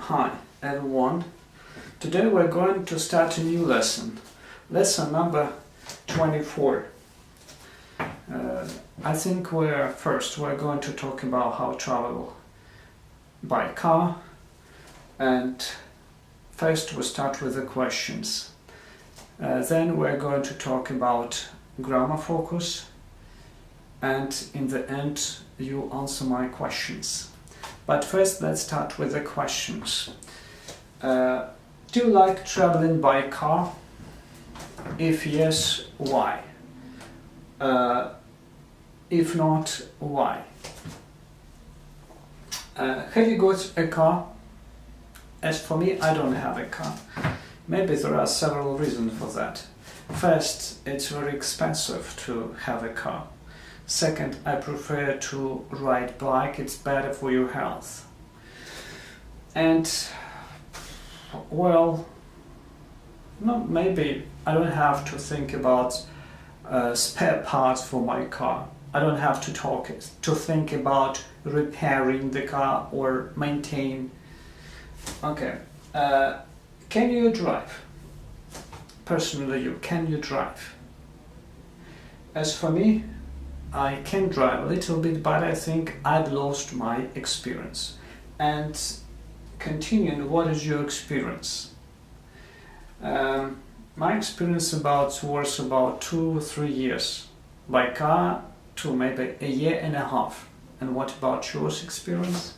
Hi everyone. Today we're going to start a new lesson number 24. I think we're going to talk about how to travel by car, and first we start with the questions. Then we're going to talk about grammar focus, and in the end you answer my questions. But first let's start with the questions. Do you like traveling by car? If yes, why? If not, why? Have you got a car? As for me, I don't have a car. Maybe there are several reasons for that. First, it's very expensive to have a car. Second, I prefer to ride bike, it's better for your health. And, well, no, maybe I don't have to think about spare parts for my car. I don't have to think about repairing the car or maintain. Okay, can you drive? Personally, can you drive? As for me, I can drive a little bit, but I think I've lost my experience. And continuing, what is your experience? My experience was about 2 or 3 years. By car, to maybe a year and a half. And what about your experience?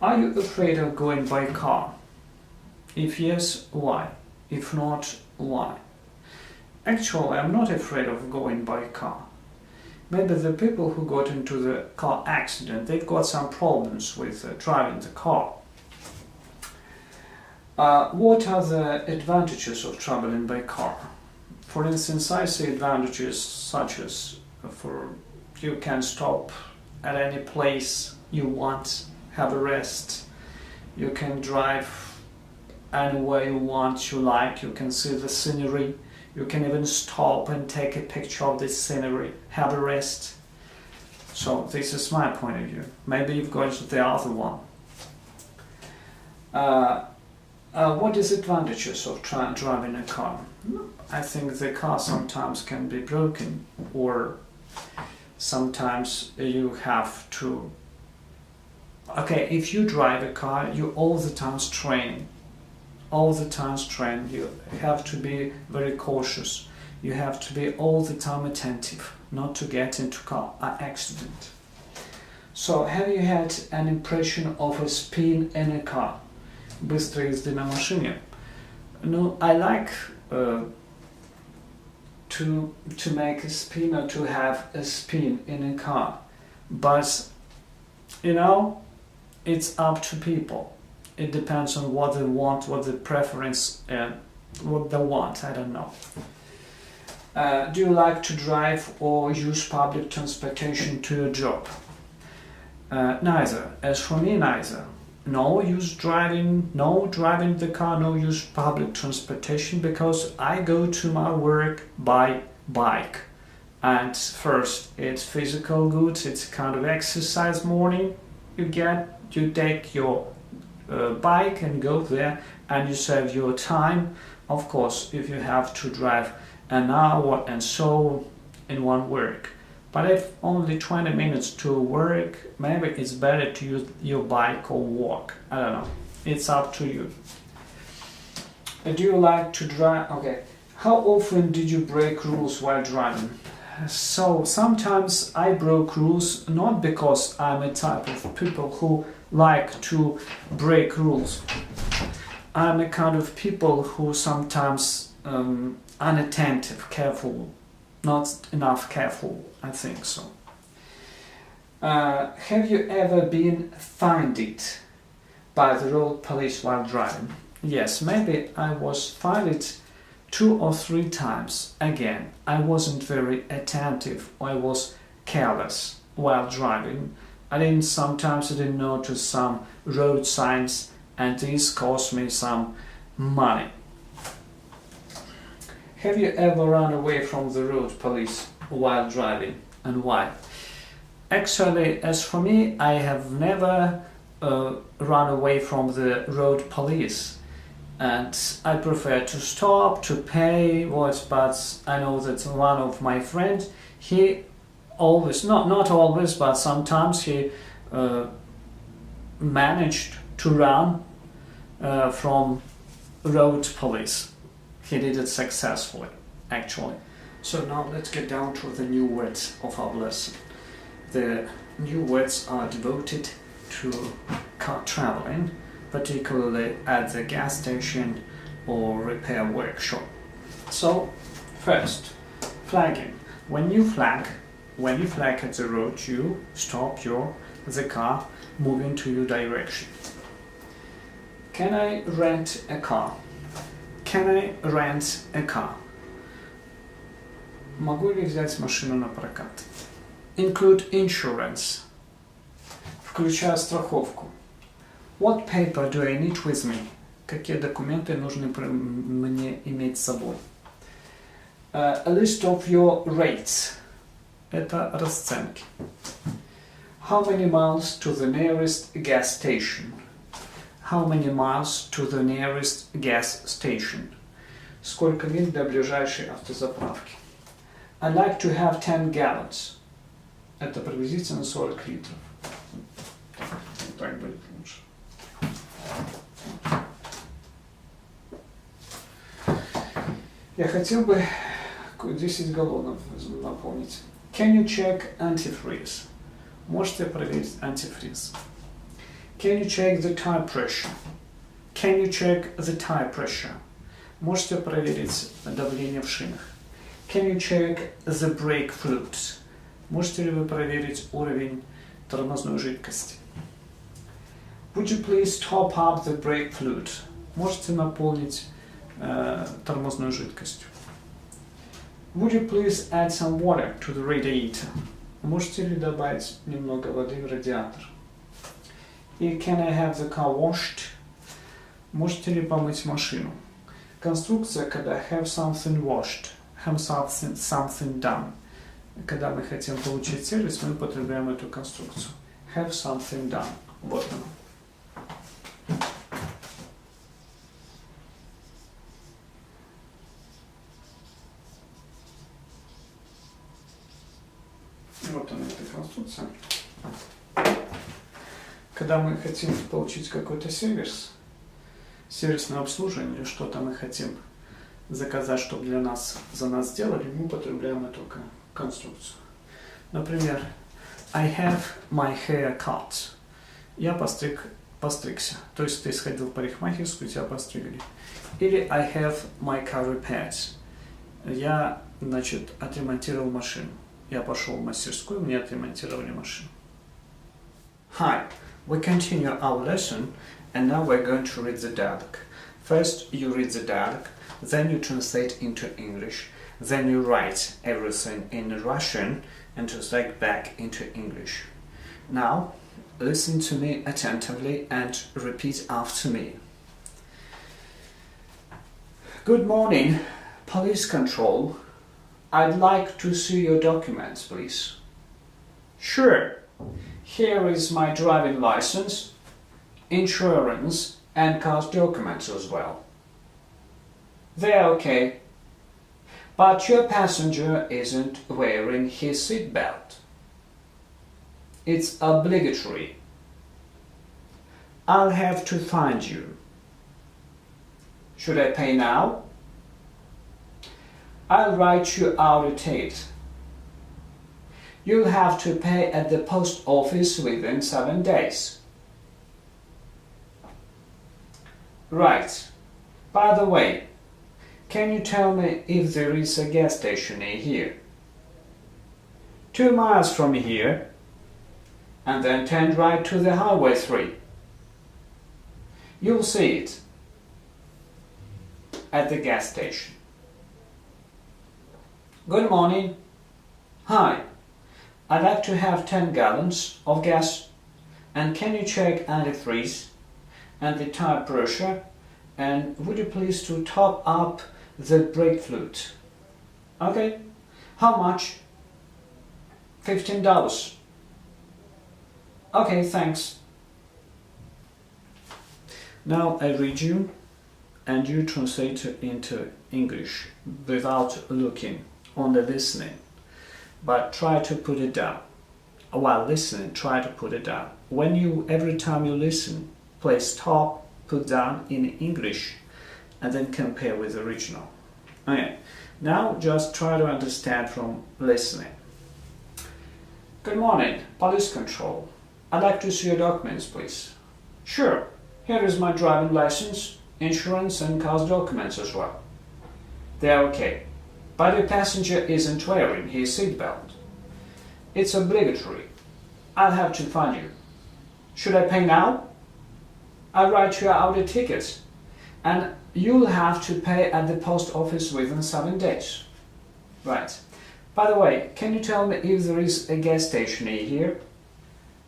Are you afraid of going by car? If yes, why? If not, why? Actually, I'm not afraid of going by car. Maybe the people who got into the car accident, they've got some problems with driving the car. What are the advantages of traveling by car? For instance, I see advantages such as you can stop at any place you want, have a rest, you can drive anywhere you want, you like, you can see the scenery. You can even stop and take a picture of this scenery, have a rest. So this is my point of view. Maybe you've got the other one. What is advantages of driving a car? I think the car sometimes can be broken, or sometimes you have to... Okay, if you drive a car, you all the time train. You have to be very cautious. You have to be all the time attentive, not to get into car accident. So, have you had an impression of a spin in a car? Быстро езды на машине. No, I like to make a spin or to have a spin in a car, but it's up to people. It depends on what they want, what the preference, what they want, I don't know. Do you like to drive or use public transportation to your job? Neither. As for me, neither. No driving the car, no use public transportation, because I go to my work by bike. And first, it's physical good, it's kind of exercise morning. You take your bike and go there, and you save your time. Of course, if you have to drive an hour and so in one work, but if only 20 minutes to work, maybe it's better to use your bike or walk. I don't know, it's up to you. Do you like to drive? Okay, how often did you break rules while driving? So sometimes I broke rules, not because I'm a type of people who like to break rules. I'm a kind of people who sometimes unattentive, careful, not enough careful, I think so. Have you ever been fined by the road police while driving? Yes, maybe I was fined 2 or 3 times. Again, I wasn't very attentive, I was careless while driving. Sometimes I didn't notice some road signs, and this cost me some money. Have you ever run away from the road police while driving, and why? Actually, as for me, I have never run away from the road police, and I prefer to stop to pay but I know that one of my friends, he always, not always, but sometimes he managed to run from road police. He did it successfully, actually. So now let's get down to the new words of our lesson. The new words are devoted to car traveling, particularly at the gas station or repair workshop. So, first, flagging. When you flag at the road, you stop the car moving to your direction. Can I rent a car? Can I rent a car? Могу ли взять машину на прокат? Include insurance. Включая страховку. What paper do I need with me? Какие документы нужны мне иметь с собой? A list of your rates. Это расценки. How many miles to the nearest gas station? How many miles to the nearest gas station? Сколько миль до ближайшей автозаправки? I'd like to have 10 gallons. Это приблизительно 40 литров. Так будет лучше. Я хотел бы 10 галлонов наполнить. Can you check antifreeze? Можете проверить антифриз. Can you check the tire pressure? Can you check the tire pressure? Можете проверить давление в шинах. Can you check the brake fluid? Можете ли вы проверить уровень тормозной жидкости? Would you please top up the brake fluid? Можете наполнить тормозной жидкостью. Would you please add some water to the radiator? Можете ли добавить немного воды в радиатор? И can I have the car washed? Можете ли помыть машину? Конструкция, когда have something washed, have something done. Когда мы хотим получить сервис, мы употребляем эту конструкцию. Have something done. Вот она. Вот она, эта конструкция. Когда мы хотим получить какой-то сервис, сервисное обслуживание, или что-то мы хотим заказать, чтобы за нас сделали, мы употребляем эту конструкцию. Например, I have my hair cut. Я постригся. То есть ты сходил в парикмахерскую, тебя постригли. Или I have my car repaired. Я, отремонтировал машину. Я пошел в мастерскую, мне отремонтировали машину. Hi, we continue our lesson, and now we're going to read the dialogue. First, you read the dialogue, then you translate into English, then you write everything in Russian and translate back into English. Now, listen to me attentively and repeat after me. Good morning, police control. I'd like to see your documents, please. Sure. Here is my driving license, insurance, and car documents as well. They're okay. But your passenger isn't wearing his seatbelt. It's obligatory. I'll have to find you. Should I pay now? I'll write you out a ticket. You'll have to pay at the post office within 7 days. Right. By the way, can you tell me if there is a gas station near here? 2 miles from here, and then turn right to the Highway 3. You'll see it at the gas station. Good morning. Hi. I'd like to have 10 gallons of gas, and can you check antifreeze and the tire pressure, and would you please to top up the brake fluid? Okay. How much? $15. Okay, thanks. Now I read you and you translate it into English without looking, only listening. But try to put it down. While listening, try to put it down. Every time you listen, please stop, put down in English, and then compare with the original. Okay, now just try to understand from listening. Good morning, police control. I'd like to see your documents, please. Sure, here is my driving license, insurance and car's documents as well. They're okay, but the passenger isn't wearing his seatbelt. It's obligatory. I'll have to fine you. Should I pay now? I'll write you out a ticket, and you'll have to pay at the post office within 7 days. Right. By the way, can you tell me if there is a gas station near here?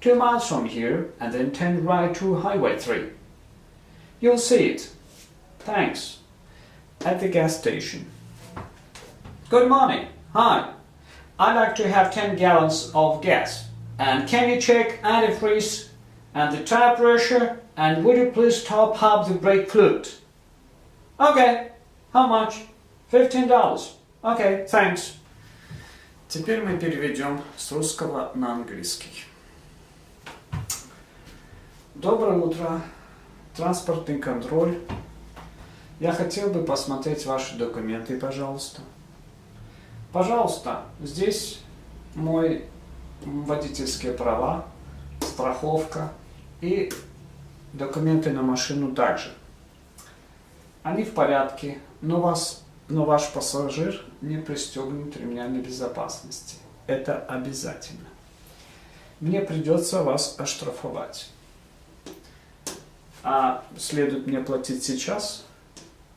2 miles from here, and then turn right to Highway 3. You'll see it. Thanks. At the gas station. Good morning. Hi. I'd like to have 10 gallons of gas. And can you check antifreeze and the tire pressure, and would you please top up the brake fluid? Okay. How much? $15. Okay, thanks. Теперь мы переведем с русского на английский. Доброе утро. Транспортный контроль. Я хотел бы посмотреть ваши документы, пожалуйста. Пожалуйста, здесь мои водительские права, страховка и документы на машину также. Они в порядке, но ваш пассажир не пристегнут ремнями безопасности. Это обязательно. Мне придется вас оштрафовать. А следует мне платить сейчас?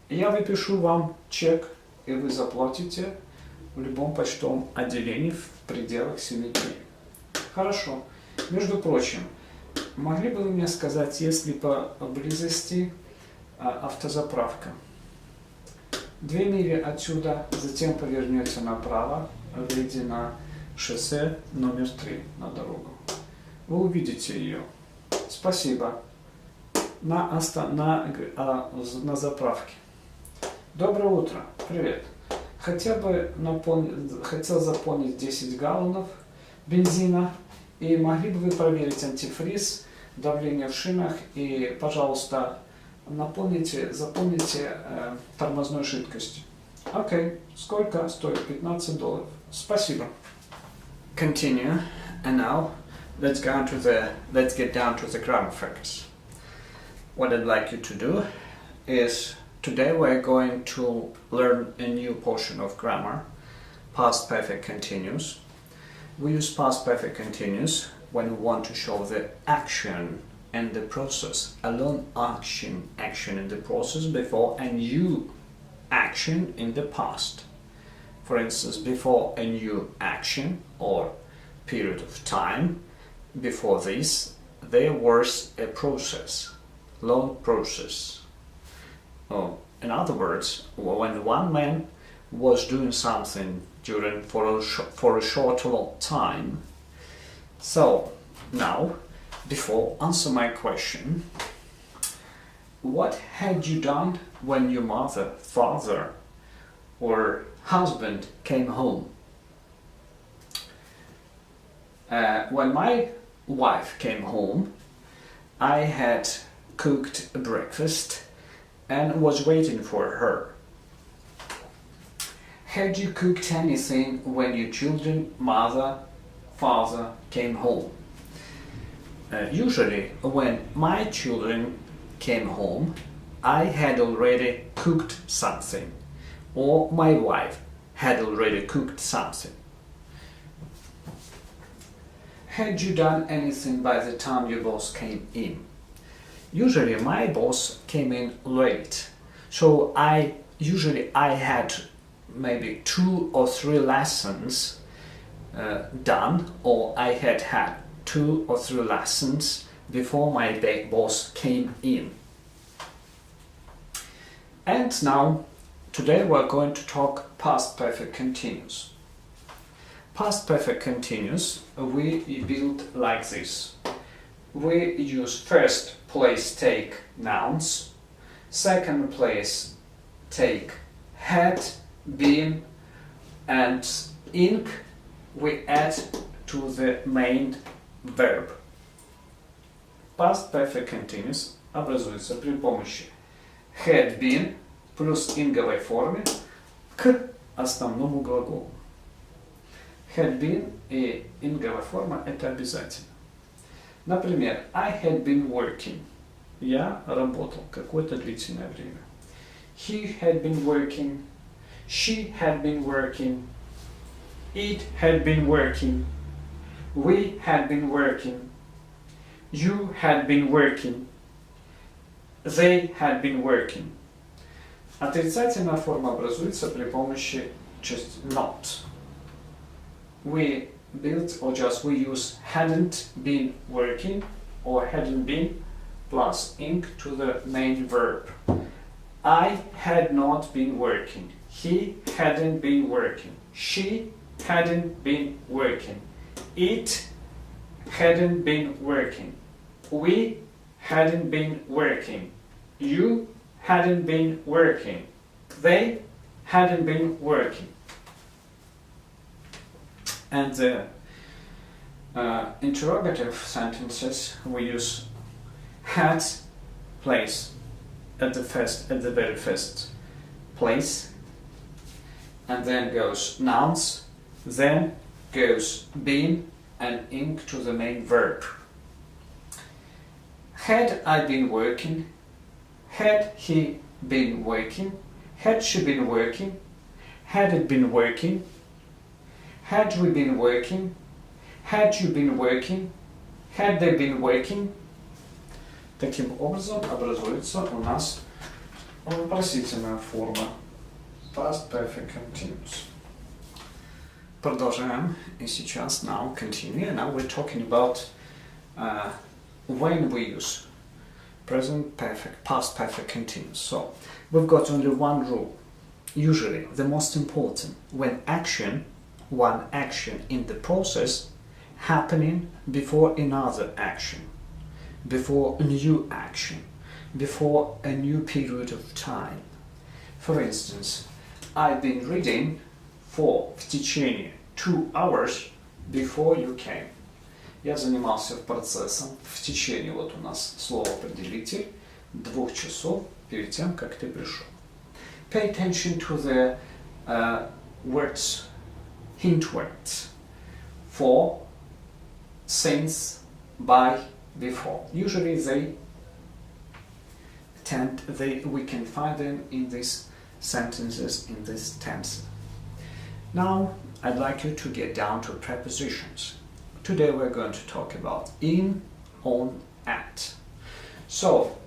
Я выпишу вам чек, и вы заплатите в любом почтовом отделении в пределах 7 дней. Хорошо. Между прочим, могли бы вы мне сказать, есть ли поблизости автозаправка? 2 мили отсюда, затем повернете направо, выйдя на шоссе номер 3 на дорогу. Вы увидите ее. Спасибо. На заправке. Доброе утро. Привет. Хотел заполнить 10 галлонов бензина. И могли бы вы проверить антифриз, давление в шинах и, пожалуйста, заполните тормозной жидкостью. Окей. Сколько стоит? $15. Спасибо. Continue. And now let's get down to the grammar facts. What I'd like you to do is today we're going to learn a new portion of grammar, past perfect continuous. We use past perfect continuous when we want to show the action and the process, a long action in the process before a new action in the past. For instance, before a new action or period of time, before this, there was a process, long process. In other words, when one man was doing something for a short time. So now, before answer my question, what had you done when your mother, father, or husband came home? When my wife came home, I had cooked breakfast and was waiting for her. Had you cooked anything when your children, mother, father came home? Usually, when my children came home, I had already cooked something, or my wife had already cooked something. Had you done anything by the time your boss came in? Usually, my boss came in late, so I had maybe 2 or 3 lessons done, or I had 2 or 3 lessons before my boss came in. And now, today we're going to talk past perfect continuous. Past perfect continuous we build like this. We use first place take nouns, second place take had, been, and ink we add to the main verb. Past perfect continuous образуется при помощи had been плюс инговой форме к основному глаголу. Had been и инговая форма это обязательно. Например, I had been working. Я работал какое-то длительное время. He had been working. She had been working. It had been working. We had been working. You had been working. They had been working. Отрицательная форма образуется при помощи just not. We build or just we use hadn't been working or hadn't been plus ink to the main verb. I had not been working. He hadn't been working. She hadn't been working. It hadn't been working. We hadn't been working. You hadn't been working. They hadn't been working. And the interrogative sentences we use had place at the very first place, and then goes nouns, then goes been and ink to the main verb. Had I been working? Had he been working? Had she been working? Had it been working? Had we been working? Had you been working? Had they been working? Таким образом образуется у нас вопросительная форма past perfect continuous. Продолжаем. И сейчас now continue. Now we're talking about when we use present perfect, past perfect continuous. So we've got only one rule. Usually the most important when one action in the process happening before another action, before a new action, before a new period of time. For instance, I've been reading в течение 2 hours before you came. Я занимался процессом в течение, вот у нас слово определитель, 2 часов перед тем, как ты пришел. Pay attention to the words, hint words, for, since, by, before. Usually we can find them in these sentences, in this tense. Now I'd like you to get down to prepositions. Today we're going to talk about in, on, at. So,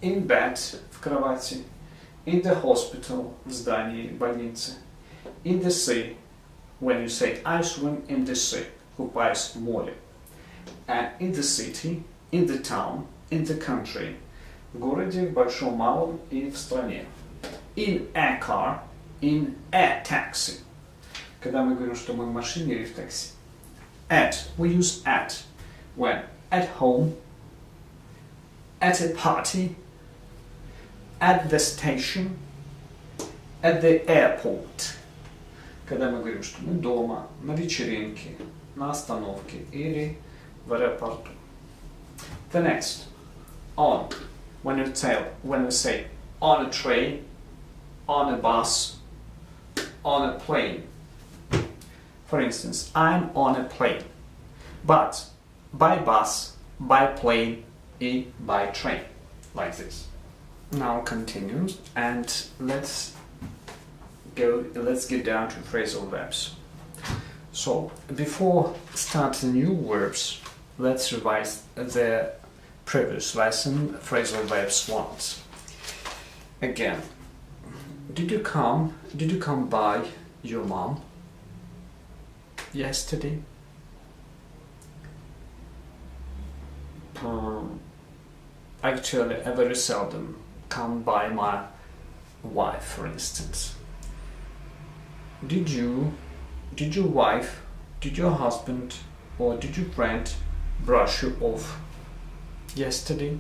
in bed, в кровати, in the hospital, в здании больницы, in the sea, when you say I swim in the sea, купаюсь в море, and in the city, in the town, in the country, в городе, в большом, малом и в стране. In a car, in a taxi. Когда мы говорим, что мы в машине или в такси. At, we use at when at home, at a party, at the station, at the airport. Когда мы говорим, что мы дома, на вечеринке, на остановке или в аэропорту. The next, on, when we say on a train, on a bus, on a plane. For instance, I'm on a plane, but by bus, by plane, and by train, like this. Now continue, and let's get down to phrasal verbs. So, before starting new verbs, let's revise the previous lesson, phrasal verbs once. Again, did you come by your mom yesterday? Actually, I very seldom come by my wife, for instance. Did your wife, did your husband, or did your friend brush you off yesterday?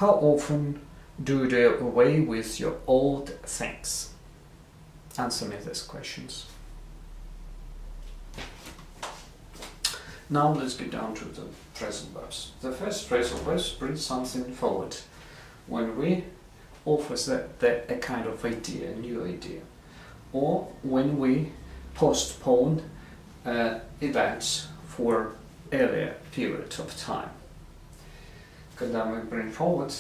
How often do you do away with your old things? Answer me these questions. Now let's get down to the phrasal verbs. The first phrasal verbs bring something forward when we offer a kind of idea, a new idea, or when we postpone events for earlier period of time. Когда мы bring forward,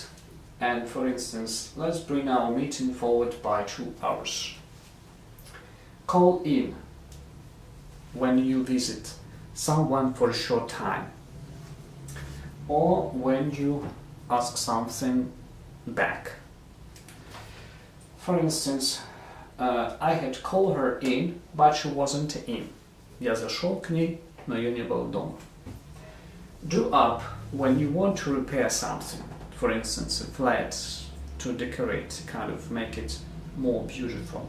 and for instance, let's bring our meeting forward by 2 hours. Call in when you visit someone for a short time, or when you ask something back. For instance, I had called her in, but she wasn't in. Я зашел к ней, но ее не было дома. Do up when you want to repair something. For instance, a flat, to decorate, kind of make it more beautiful.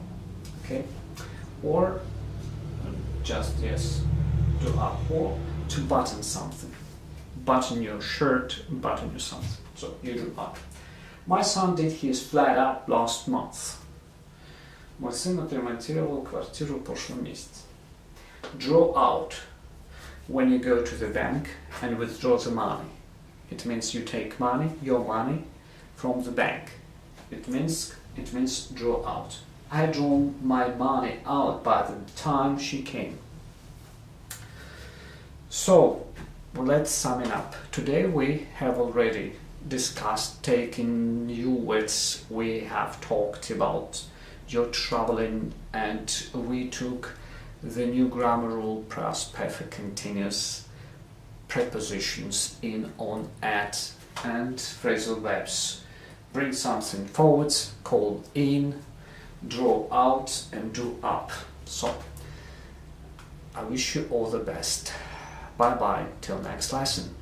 Okay? Or just, yes, do up. Or to button something. Button your shirt, button your something. So you do up. My son did his flat up last month. Мой сын отремонтировал квартиру в прошлом месяце. Draw out when you go to the bank and withdraw the money. It means you take money, your money, from the bank. It means draw out. I had drawn my money out by the time she came. So, let's sum it up. Today we have already discussed taking new words. We have talked about your traveling, and we took the new grammar rule plus perfect continuous, prepositions in, on, at, and phrasal verbs. Bring something forward, call in, draw out, and do up. So, I wish you all the best. Bye bye, till next lesson.